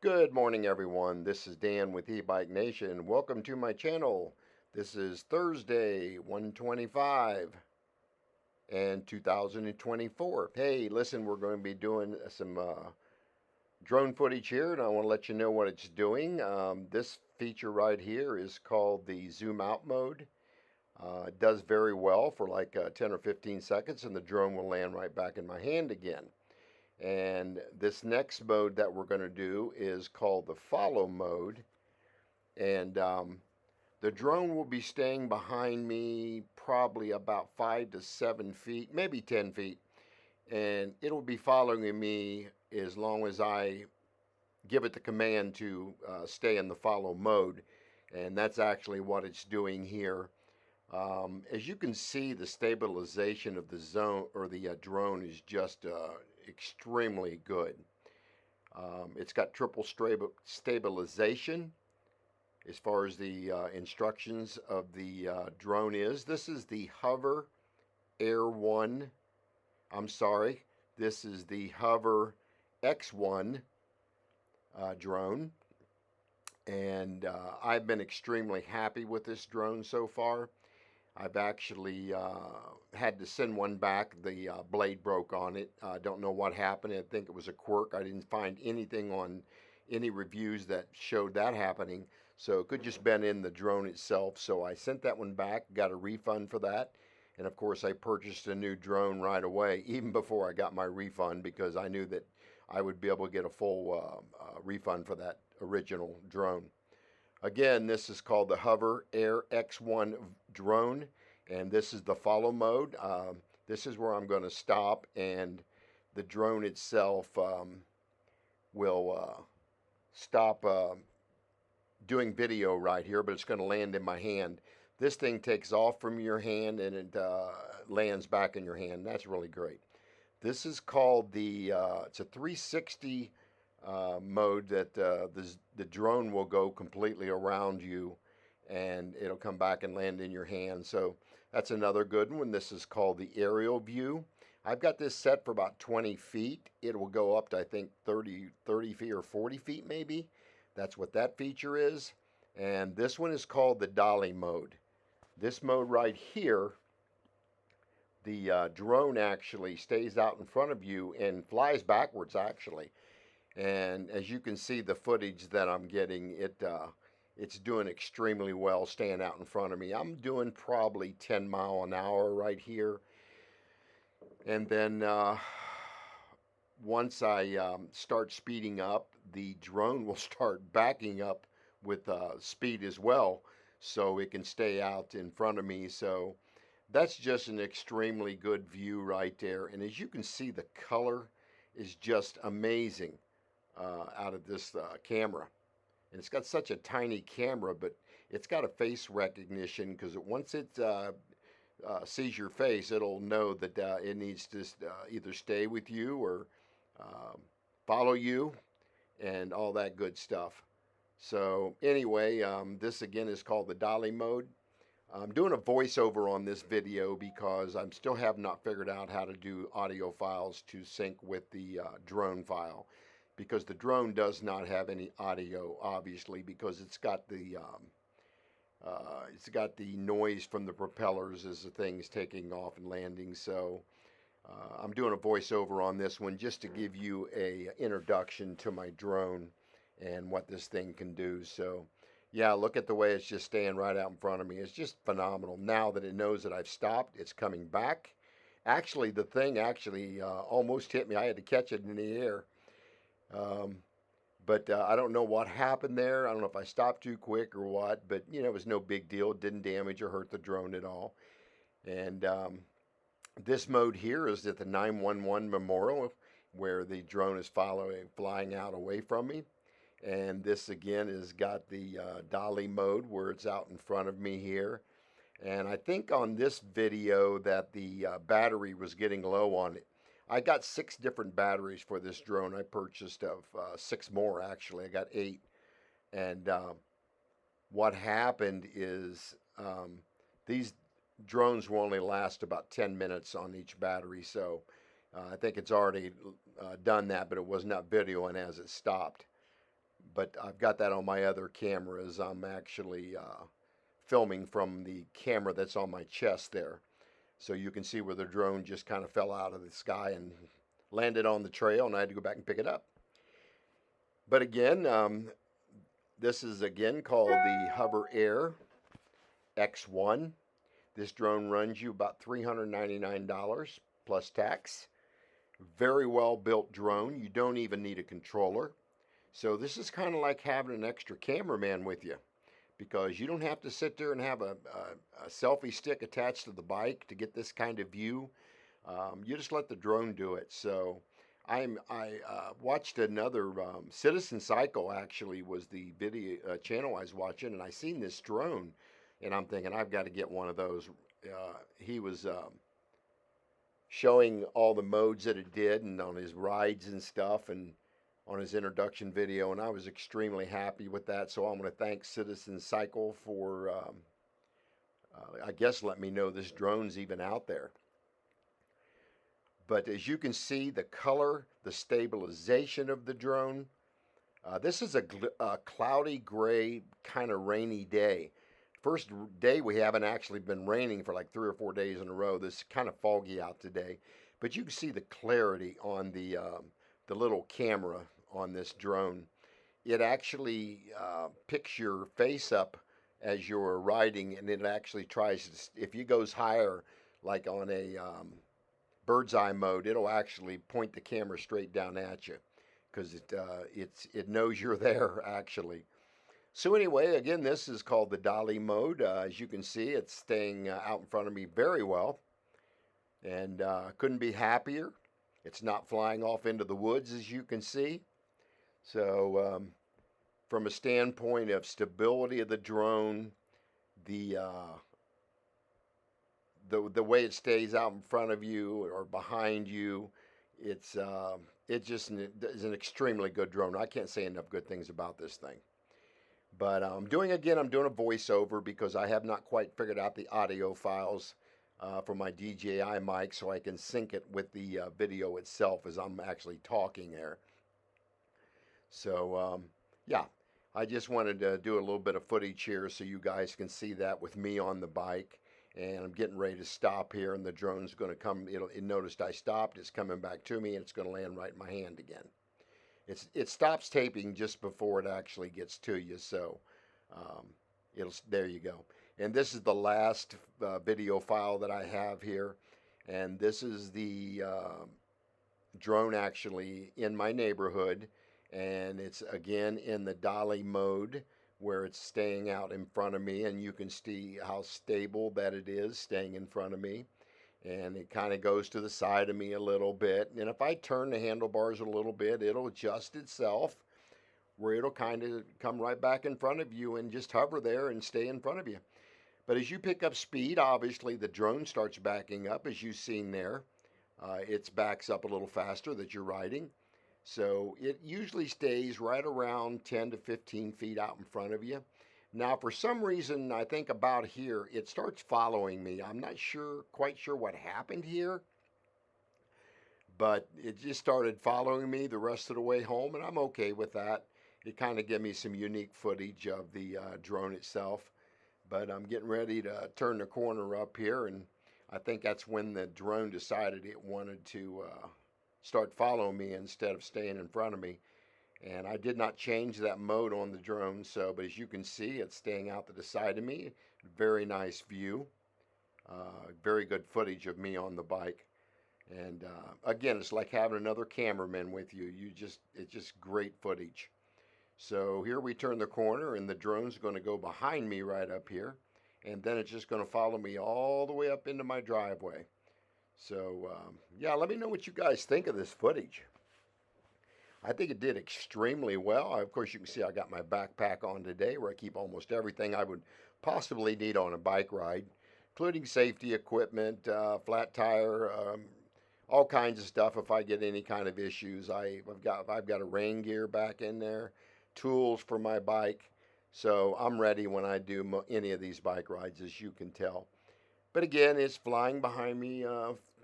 Good morning, everyone. This is Dan with eBike Nation. Welcome to my channel. This is Thursday, 125 and 2024. Hey, listen, we're going to be doing some drone footage here, and I want to let you know what it's doing. This feature right here is called the zoom out mode. It does very well for like 10 or 15 seconds, and the drone will land right back in my hand again. And this next mode that we're going to do is called the follow mode. And the drone will be staying behind me probably about 5 to 7 feet, maybe 10 feet. And it'll be following me as long as I give it the command to stay in the follow mode. And that's actually what it's doing here. As you can see, the stabilization of the zone or the drone is just extremely good. It's got triple stabilization as far as the instructions of the drone is. This is the Hover Air 1. I'm sorry, this is the Hover X1 drone. And I've been extremely happy with this drone so far. I've actually had to send one back. The blade broke on it. I don't know what happened. I think it was a quirk. I didn't find anything on any reviews that showed that happening. So it could just been in the drone itself. So I sent that one back, got a refund for that. And of course, I purchased a new drone right away, even before I got my refund, because I knew that I would be able to get a full refund for that original drone. Again, this is called the Hover Air X1 drone, and this is the follow mode. This is where I'm going to stop, and the drone itself will stop doing video right here, but it's going to land in my hand. This thing takes off from your hand and it lands back in your hand. That's really great. This is called it's a 360 mode that the drone will go completely around you and it'll come back and land in your hand. So that's another good one. This is called the aerial view. I've got this set for about 20 feet. It will go up to, I think, 30 feet or 40 feet maybe. That's what that feature is. And this one is called the dolly mode. This mode right here, the drone actually stays out in front of you and flies backwards actually. And as you can see, the footage that I'm getting, it's doing extremely well staying out in front of me. I'm doing probably 10 mile an hour right here. And then once I start speeding up, the drone will start backing up with speed as well, so it can stay out in front of me. So that's just an extremely good view right there. And as you can see, the color is just amazing out of this camera. And it's got such a tiny camera, but it's got a face recognition, because once it sees your face, it'll know that it needs to either stay with you or follow you and all that good stuff. So anyway, this again is called the dolly mode. I'm doing a voiceover on this video because I still have not figured out how to do audio files to sync with the drone file, because the drone does not have any audio, obviously, because it's got the noise from the propellers as the thing's taking off and landing. So I'm doing a voiceover on this one just to give you a introduction to my drone and what this thing can do. So yeah, look at the way it's just staying right out in front of me. It's just phenomenal. Now that it knows that I've stopped, it's coming back. Actually, the thing almost hit me. I had to catch it in the air. But I don't know what happened there. I don't know if I stopped too quick or what, but it was no big deal. It didn't damage or hurt the drone at all. And this mode here is at the 911 Memorial, where the drone is flying out away from me. And this again has got the dolly mode, where it's out in front of me here. And I think on this video that the battery was getting low on it. I got 6 different batteries for this drone. I purchased 6 more actually. I got 8. And what happened is these drones will only last about 10 minutes on each battery. So I think it's already done that, but it was not videoing as it stopped. but I've got that on my other cameras. I'm actually filming from the camera that's on my chest there. So you can see where the drone just kind of fell out of the sky and landed on the trail, and I had to go back and pick it up. But again, this is again called the Hover Air X1. This drone runs you about $399 plus tax. Very well built drone. You don't even need a controller. So this is kind of like having an extra cameraman with you, because you don't have to sit there and have a selfie stick attached to the bike to get this kind of view. You just let the drone do it. So I watched another Citizen Cycle actually was the video channel I was watching, and I seen this drone, and I'm thinking I've got to get one of those. He was showing all the modes that it did and on his rides and stuff, and on his introduction video, and I was extremely happy with that. So I'm going to thank Citizen Cycle for, I guess, let me know this drone's even out there. But as you can see, the color, the stabilization of the drone, this is a cloudy gray kind of rainy day. First day we haven't actually been raining for like 3 or 4 days in a row. This is kind of foggy out today, but you can see the clarity on the little camera on this drone. It actually picks your face up as you're riding, and it actually tries to, if it goes higher, like on a bird's eye mode, it'll actually point the camera straight down at you, because it knows you're there actually. So anyway, again, this is called the dolly mode. As you can see, it's staying out in front of me very well, and couldn't be happier. It's not flying off into the woods, as you can see. So from a standpoint of stability of the drone, the way it stays out in front of you or behind you, it just is an extremely good drone. I can't say enough good things about this thing. But I'm doing a voiceover because I have not quite figured out the audio files for my DJI mic, so I can sync it with the video itself as I'm actually talking there. So yeah, I just wanted to do a little bit of footage here so you guys can see that with me on the bike. And I'm getting ready to stop here, and the drone's going to come. It noticed I stopped. It's coming back to me, and it's going to land right in my hand again. It stops taping just before it actually gets to you, so there you go. And this is the last video file that I have here, and this is the drone actually in my neighborhood, and it's again in the dolly mode where it's staying out in front of me, and you can see how stable that it is staying in front of me. And it kind of goes to the side of me a little bit. And if I turn the handlebars a little bit, it'll adjust itself where it'll kind of come right back in front of you and just hover there and stay in front of you. But as you pick up speed, obviously the drone starts backing up, as you've seen there. It backs up a little faster that you're riding. So it usually stays right around 10 to 15 feet out in front of you. Now, for some reason, I think about here, it starts following me. I'm not quite sure what happened here, but it just started following me the rest of the way home, and I'm okay with that. It kind of gave me some unique footage of the drone itself. But I'm getting ready to turn the corner up here, and I think that's when the drone decided it wanted to start following me instead of staying in front of me. And I did not change that mode on the drone, but as you can see, it's staying out to the side of me. Very nice view. Very good footage of me on the bike. And again, it's like having another cameraman with you. It's just great footage. So here we turn the corner, and the drone's going to go behind me right up here. And then it's just going to follow me all the way up into my driveway. So yeah, let me know what you guys think of this footage. I think it did extremely well. Of course, you can see I got my backpack on today where I keep almost everything I would possibly need on a bike ride, including safety equipment, flat tire, all kinds of stuff if I get any kind of issues. I've got a rain gear back in there, tools for my bike. So I'm ready when I do any of these bike rides, as you can tell. But again, it's flying behind me,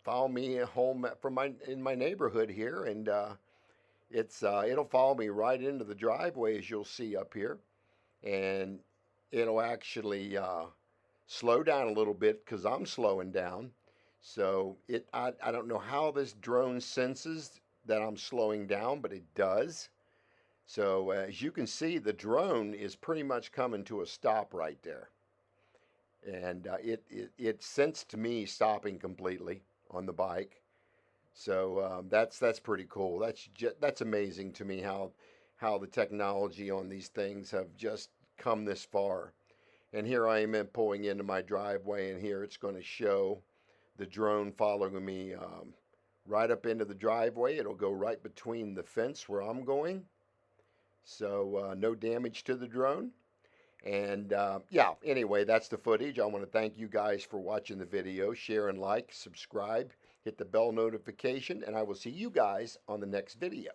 follow me home in my neighborhood here, and it'll follow me right into the driveway, as you'll see up here, and it'll actually slow down a little bit because I'm slowing down. So I don't know how this drone senses that I'm slowing down, but it does. So as you can see, the drone is pretty much coming to a stop right there, and it sensed me stopping completely on the bike. So that's pretty cool. That's amazing to me how the technology on these things have just come this far. And here I am pulling into my driveway, and here it's going to show the drone following me right up into the driveway. It'll go right between the fence where I'm going, so no damage to the drone. And yeah, anyway, that's the footage. I want to thank you guys for watching the video. Share and like, subscribe, hit the bell notification, and I will see you guys on the next video.